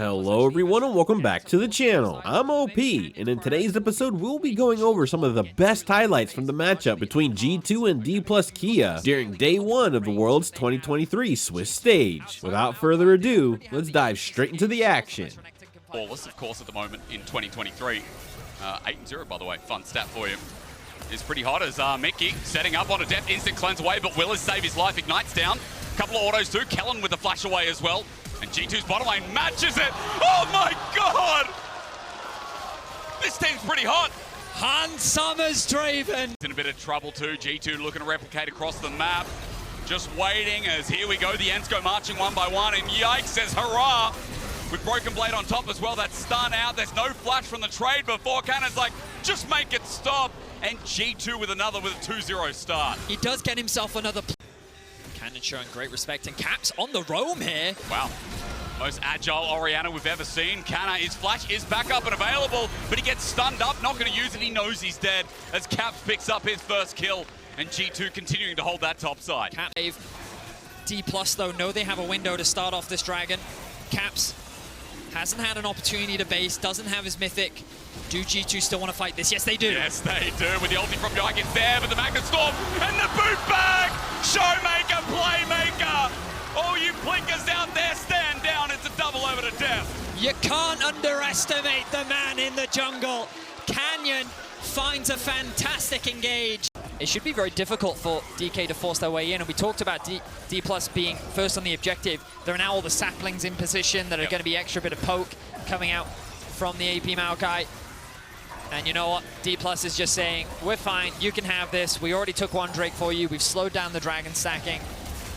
Hello everyone and welcome back to the channel. I'm OP, and in today's episode we'll be going over some of the best highlights from the matchup between G2 and Dplus Kia during day one of the World's 2023 Swiss stage. Without further ado, let's dive straight into the action. Flawless, of course, at the moment in 2023. 8-0, by the way, fun stat for you. Is pretty hot as Mickey setting up on a death, instant cleanse away, but Will has saved his life, ignites down. Couple of autos too, Kellen with the flash away as well. And G2's bottom lane matches it. Oh my god! This team's pretty hot. Hans Summers Draven. In a bit of trouble too, G2 looking to replicate across the map. Just waiting as here we go, the Ents go marching one by one, and Yikes says hurrah! With Broken Blade on top as well, that's stun out. There's no flash from the trade before. Cannon's like, just make it stop. And G2 with another with a 2-0 start. He does get himself another. Cannon showing great respect, and Caps on the roam here. Wow. Most agile Orianna we've ever seen. Canna, his flash is back up and available, but he gets stunned up, not going to use it. He knows he's dead as Caps picks up his first kill, and G2 continuing to hold that top side. Cap Dplus though know they have a window to start off this Dragon. Caps hasn't had an opportunity to base, doesn't have his mythic. Do G2 still want to fight this? Yes, they do. Yes, they do. With the ulti from Yike, it's there, but the Magnet Storm and the boot bag! Showmaker, playmaker! All you blinkers out there, stand down. It's a double over to death. You can't underestimate the man in the jungle. Canyon finds a fantastic engage. It should be very difficult for DK to force their way in, and we talked about Dplus being first on the objective. There are now all the saplings in position that are going to be extra bit of poke coming out from the AP Maokai. And you know what? Dplus is just saying, we're fine, you can have this. We already took one Drake for you. We've slowed down the Dragon stacking.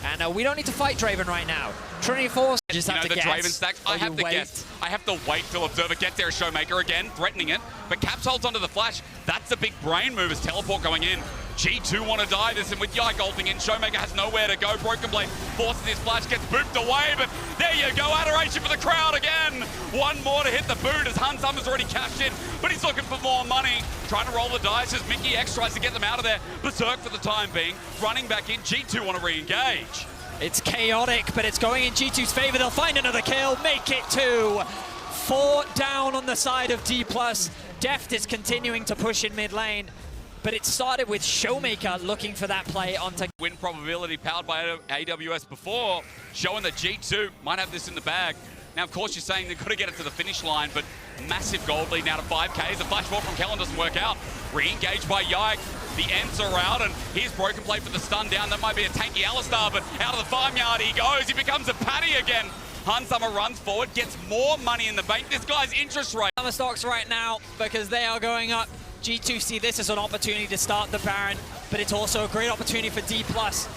And we don't need to fight Draven right now. Trinity Force, just have to the guess. Draven stacks, I have to guess. I have to wait till Observer gets there. Showmaker again, threatening it. But Caps holds onto the flash. That's a big brain move as teleport going in. G2 want to die this, and with Yike ulting in, Showmaker has nowhere to go. Broken Blade forces his flash, gets booped away, but there you go, adoration for the crowd again. One more to hit the boot as Hans Summers already cashed in, but he's looking for more money. Trying to roll the dice as Mickey X tries to get them out of there. Berserk for the time being, running back in. G2 want to re-engage. It's chaotic, but it's going in G2's favor. They'll find another kill, make it 2. 4 down on the side of Dplus. Deft is continuing to push in mid lane, but it started with Showmaker looking for that play onto win probability powered by AWS before, showing that G2 might have this in the bag. Now, of course, you're saying they've got to get it to the finish line, but massive gold lead now to 5Ks. The flash ball from Kellen doesn't work out. Re-engaged by Yike. The Ents are out, and here's Broken Blade for the stun down. That might be a tanky Alistar, but out of the farmyard he goes. He becomes a patty again. Hans Summer runs forward, gets more money in the bank. This guy's interest rate. Summer stocks right now because they are going up. G2 see this as an opportunity to start the Baron, but it's also a great opportunity for Dplus.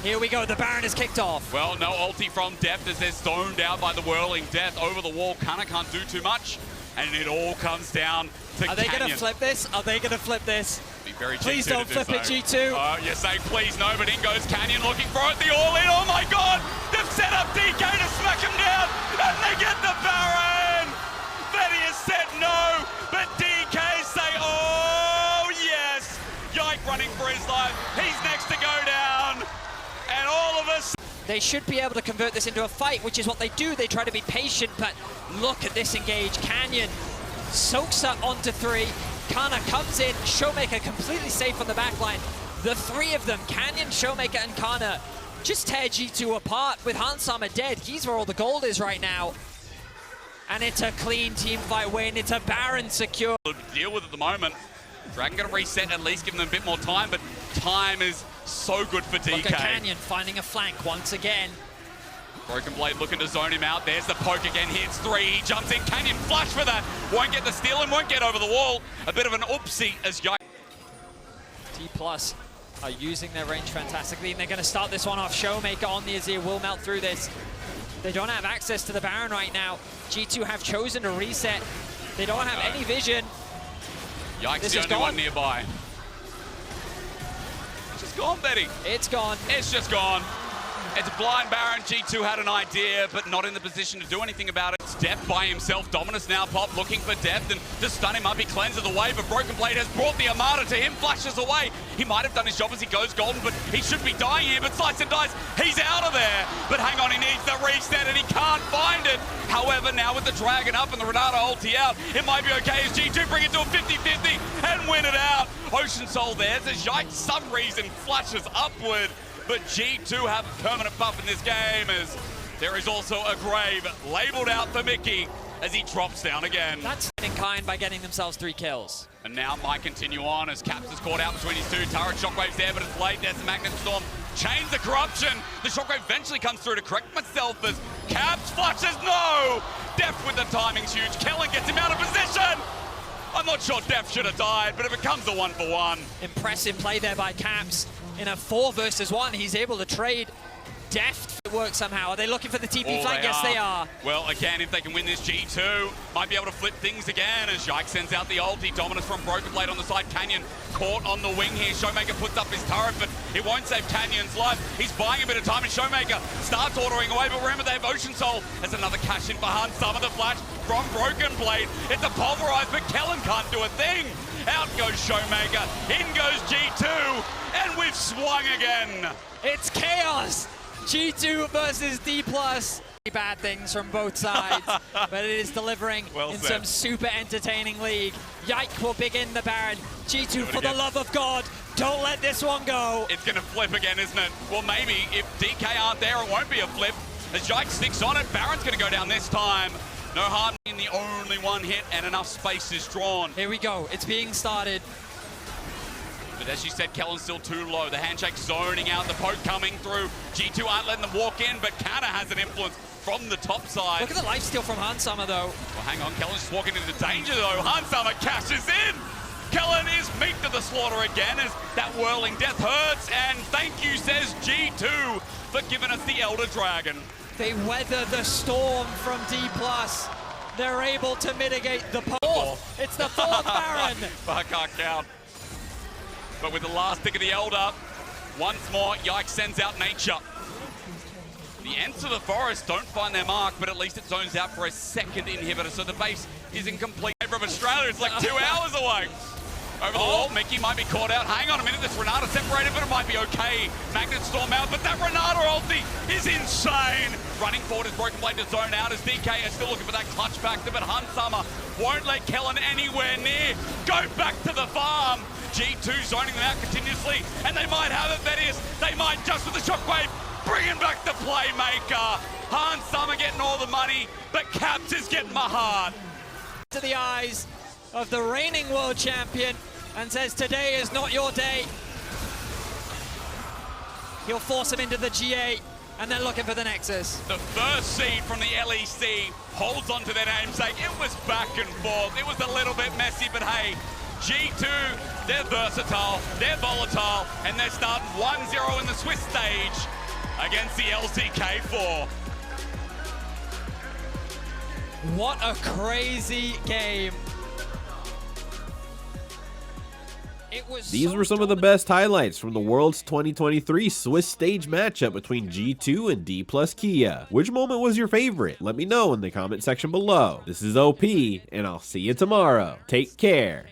Here we go, the Baron is kicked off. Well, no ulti from Deft as they're stoned out by the whirling death over the wall. Kana can't do too much, and it all comes down to Are they Canyon. going to flip this? Are they going to flip this? Be very Please G2 don't to flip do it, so. G2. You're saying please no, but in goes Canyon looking for it. The all-in, oh my god! They've set up DK to smack him down, and they get the Baron! Fetty has said no, but DK say, oh yes! Yike running for his life. He's next to go down, and all of us. They should be able to convert this into a fight, which is what they do. They try to be patient, but look at this engage. Canyon soaks up onto 3. Kana comes in. Showmaker completely safe on the backline. The 3 of them, Canyon, Showmaker, and Kana, just tear G2 apart. With Hans Summer dead, he's where all the gold is right now. And it's a clean team fight win. It's a Baron secure. Deal with at the moment. Dragon gonna reset, at least give them a bit more time, but time is so good for DK. Look at Canyon finding a flank once again. Broken Blade looking to zone him out. There's the poke again. Hits 3. He jumps in. Canyon flash for that. Won't get the steal and won't get over the wall. A bit of an oopsie as Yike. Dplus are using their range fantastically, and they're going to start this one off. Showmaker on the Azir will melt through this. They don't have access to the Baron right now. G2 have chosen to reset. They don't have any vision. Yike's This the is only gone. one nearby. It's just gone, Betty. It's gone. It's just gone. It's a blind Baron. G2 had an idea, but not in the position to do anything about it. Deft by himself. Dominus now pop looking for Deft, and to stun him up, he cleanses away, but Broken Blade has brought the Armada to him, flashes away. He might have done his job as he goes golden, but he should be dying here, but Slice and Dice, he's out of there. But hang on, he needs the reset, and he can't find it. However, now with the Dragon up and the Renata ulti out, it might be okay as G2 bring it to a 50-50 and win it out. Ocean Soul there, as Yike, some reason, flashes upward, but G2 have a permanent buff in this game as there is also a grave labeled out for Mickey as he drops down again. That's in kind by getting themselves 3 kills. And now might continue on as Caps is caught out between his two. Turret Shockwave's there, but it's late. There's the Magnet Storm. Chains the corruption. The Shockwave eventually comes through to correct myself as Caps flashes. No! Deft with the timing's huge. Kellen gets him out of position. I'm not sure Deft should have died, but it becomes a 1-for-1. Impressive play there by Caps. In a 4 versus 1, he's able to trade Deft. It works somehow. Are they looking for the TP flank? Yes, they are. Well, again, if they can win this, G2 might be able to flip things again as Yike sends out the ulti. Dominus from Broken Blade on the side. Canyon caught on the wing here. Showmaker puts up his turret, but it won't save Canyon's life. He's buying a bit of time, and Showmaker starts ordering away, but remember, they have Ocean Soul as another cash in for Hunt. Some of the flash from Broken Blade. It's a pulverized, but Kellen can't do a thing. Out goes Showmaker. In goes G2, and we've swung again. It's chaos. G2 versus Dplus. Bad things from both sides, but it is delivering in some super entertaining league. Yike will begin the Baron. G2, for the love of God, don't let this one go. It's going to flip again, isn't it? Well, maybe if DK aren't there, it won't be a flip. As Yike sticks on it, Baron's going to go down this time. No harm in the only one hit, and enough space is drawn. Here we go. It's being started. But as you said, Kellen's still too low. The handshake zoning out, the poke coming through. G2 aren't letting them walk in, but Canna has an influence from the top side. Look at the lifesteal from Hansama, though. Well, hang on, Kellen's just walking into danger, though. Hansama cashes in. Kellen is meat to the slaughter again as that whirling death hurts. And thank you, says G2, for giving us the Elder Dragon. They weather the storm from Dplus. They're able to mitigate the fourth. It's the 4th Baron. I can't count. But with the last pick of the Elder, once more, Yike sends out Nature. The Ents of the Forest don't find their mark, but at least it zones out for a second inhibitor, so the base is in complete favor of Australia. It's like 2 hours away. Over the wall, Mickey might be caught out. Hang on a minute, this Renata separated, but it might be okay. Magnet Storm out, but that Renata ulti is insane. Running forward is Broken Blade to zone out as DK is still looking for that clutch factor, but Hansama won't let Kellen anywhere near. Go back to the farm. G2 zoning them out continuously, and they might have it, that is. They might just with the Shockwave, bringing back the playmaker. Hansama getting all the money, but Caps is getting my heart. To the eyes of the reigning world champion and says, today is not your day. He'll force him into the G8 and then looking for the Nexus. The first seed from the LEC holds on to their namesake. It was back and forth. It was a little bit messy, but hey, G2, they're versatile, they're volatile, and they're starting 1-0 in the Swiss stage against the LCK4. What a crazy game. These were some of the best highlights from the World's 2023 Swiss stage matchup between G2 and Dplus Kia. Which moment was your favorite? Let me know in the comment section below. This is OP, and I'll see you tomorrow. Take care.